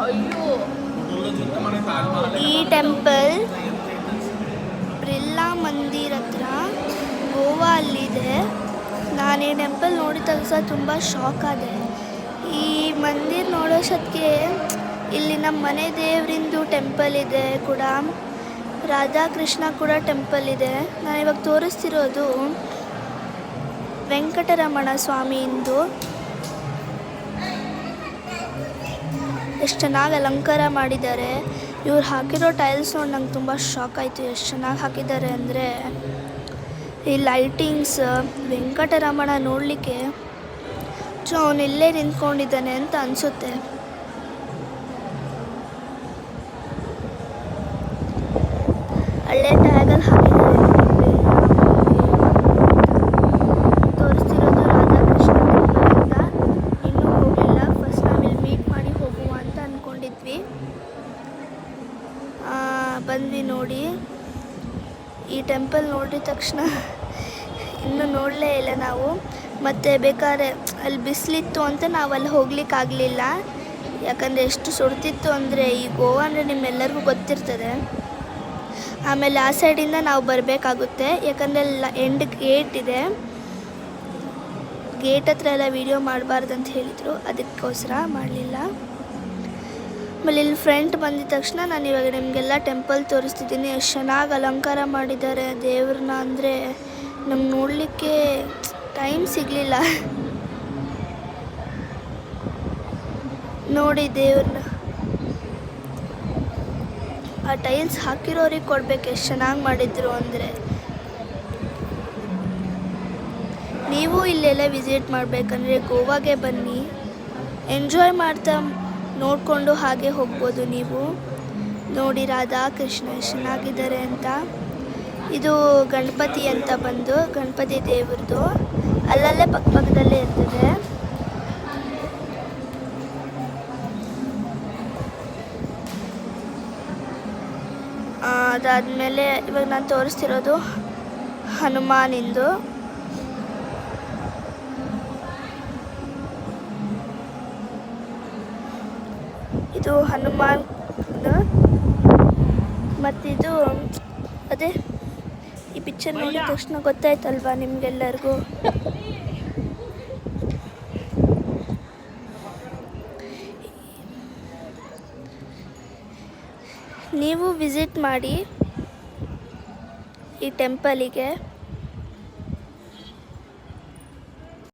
ಅಯ್ಯೋ, ಈ ಟೆಂಪಲ್ ಬಿರ್ಲಾ ಮಂದಿರ್ ಹತ್ರ ಗೋವಾ ಅಲ್ಲಿದೆ. ನಾನು ಈ ಟೆಂಪಲ್ ನೋಡಿದ ತಕ್ಷಣ ತುಂಬ ಶಾಕ್ ಆದೆ. ಈ ಮಂದಿರ್ ನೋಡೋಷ್ಟಕ್ಕೆ ಇಲ್ಲಿ ನಮ್ಮ ಮನೆ ದೇವರಿಂದು ಟೆಂಪಲ್ ಇದೆ ಕೂಡ, ರಾಧಾಕೃಷ್ಣ ಕೂಡ ಟೆಂಪಲ್ ಇದೆ. ನಾನು ಇವಾಗ ತೋರಿಸ್ತಿರೋದು ವೆಂಕಟರಮಣ ಸ್ವಾಮಿಯಿಂದ. ಎಷ್ಟು ಚೆನ್ನಾಗಿ ಅಲಂಕಾರ ಮಾಡಿದ್ದಾರೆ. ಇವ್ರು ಹಾಕಿರೋ ಟೈಲ್ಸ್ ನೋಡಿ ನಂಗೆ ತುಂಬ ಶಾಕ್ ಆಯಿತು. ಎಷ್ಟು ಚೆನ್ನಾಗಿ ಹಾಕಿದ್ದಾರೆ ಅಂದರೆ ಈ ಲೈಟಿಂಗ್ಸ್. ವೆಂಕಟರಮಣ ನೋಡಲಿಕ್ಕೆ ಅವನು ಇಲ್ಲೇ ನಿಂತ್ಕೊಂಡಿದ್ದಾನೆ ಅಂತ ಅನಿಸುತ್ತೆ. ಹಳ್ಳೆ ಟ್ಯಾಗಲ್ಲಿ ಹಾಕಿದ್ದಾರೆ. ತೋರಿಸ್ತಿರೋದು ರಾಧಾಕೃಷ್ಣ ಟೆಂಪಲ್ ಅಂತ. ಇನ್ನೂ ಹೋಗಲಿಲ್ಲ. ಫಸ್ಟ್ ನಾವಿಲ್ಲಿ ಮೀಟ್ ಮಾಡಿ ಹೋಗುವ ಅಂತ ಅಂದ್ಕೊಂಡಿದ್ವಿ. ಬಂದ್ವಿ ನೋಡಿ. ಈ ಟೆಂಪಲ್ ನೋಡಿದ ತಕ್ಷಣ ಇನ್ನೂ ನೋಡಲೇ ಇಲ್ಲ ನಾವು. ಮತ್ತು ಬೇಕಾದ್ರೆ ಅಲ್ಲಿ ಬಿಸಿಲಿತ್ತು ಅಂತ ನಾವು ಅಲ್ಲಿ ಹೋಗ್ಲಿಕ್ಕಾಗಲಿಲ್ಲ. ಯಾಕಂದರೆ ಎಷ್ಟು ಸುಡ್ತಿತ್ತು ಅಂದರೆ, ಈ ಗೋವಾ ಅಂದರೆ ನಿಮ್ಮೆಲ್ಲರಿಗೂ ಗೊತ್ತಿರ್ತದೆ. ಆಮೇಲೆ ಆ ಸೈಡಿಂದ ನಾವು ಬರಬೇಕಾಗುತ್ತೆ. ಯಾಕಂದರೆ ಎಂಡ್ ಗೇಟ್ ಇದೆ. ಗೇಟ್ ಹತ್ರ ಎಲ್ಲ ವೀಡಿಯೋ ಮಾಡಬಾರ್ದು ಅಂತ ಹೇಳಿದರು, ಅದಕ್ಕೋಸ್ಕರ ಮಾಡಲಿಲ್ಲ. ಆಮೇಲೆ ಇಲ್ಲಿ ಫ್ರಂಟ್ ಬಂದಿದ ತಕ್ಷಣ ನಾನು ಇವಾಗ ನಿಮಗೆಲ್ಲ ಟೆಂಪಲ್ ತೋರಿಸ್ತಿದ್ದೀನಿ. ಎಷ್ಟು ಚೆನ್ನಾಗಿ ಅಲಂಕಾರ ಮಾಡಿದ್ದಾರೆ ದೇವ್ರನ್ನ ಅಂದರೆ ನಮ್ಗೆ ನೋಡಲಿಕ್ಕೆ ಟೈಮ್ ಸಿಗಲಿಲ್ಲ. ನೋಡಿ ದೇವ್ರನ್ನ. ಆ ಟೈಲ್ಸ್ ಹಾಕಿರೋರಿಗೆ ಕೊಡ್ಬೇಕು, ಎಷ್ಟು ಚೆನ್ನಾಗಿ ಮಾಡಿದ್ರು ಅಂದರೆ. ನೀವು ಇಲ್ಲೆಲ್ಲ ವಿಸಿಟ್ ಮಾಡಬೇಕಂದ್ರೆ ಗೋವಾಗೆ ಬನ್ನಿ. ಎಂಜಾಯ್ ಮಾಡ್ತಾ ನೋಡಿಕೊಂಡು ಹಾಗೆ ಹೋಗ್ಬೋದು ನೀವು. ನೋಡಿ ರಾಧಾಕೃಷ್ಣ ಎಷ್ಟು ಚೆನ್ನಾಗಿದ್ದಾರೆ ಅಂತ. ಇದು ಗಣಪತಿ ಅಂತ ಬಂದು ಗಣಪತಿ ದೇವ್ರದ್ದು ಅಲ್ಲಲ್ಲೇ ಪಕ್ಕದಲ್ಲೇ ಇರ್ತದೆ. ಅದಾದಮೇಲೆ ಇವಾಗ ನಾನು ತೋರಿಸ್ತಿರೋದು ಹನುಮಾನಿಂದು. ಇದು ಹನುಮಾನ್. ಮತ್ತಿದು ಅದೇ ಈ ಪಿಕ್ಚರ್ ನೋಡಿದ ತಕ್ಷಣ ಗೊತ್ತಾಯ್ತಲ್ವಾ ನಿಮಗೆಲ್ಲರಿಗೂ. ನೀವು ವಿಸಿಟ್ ಮಾಡಿ ಈ ಟೆಂಪಲಿಗೆ.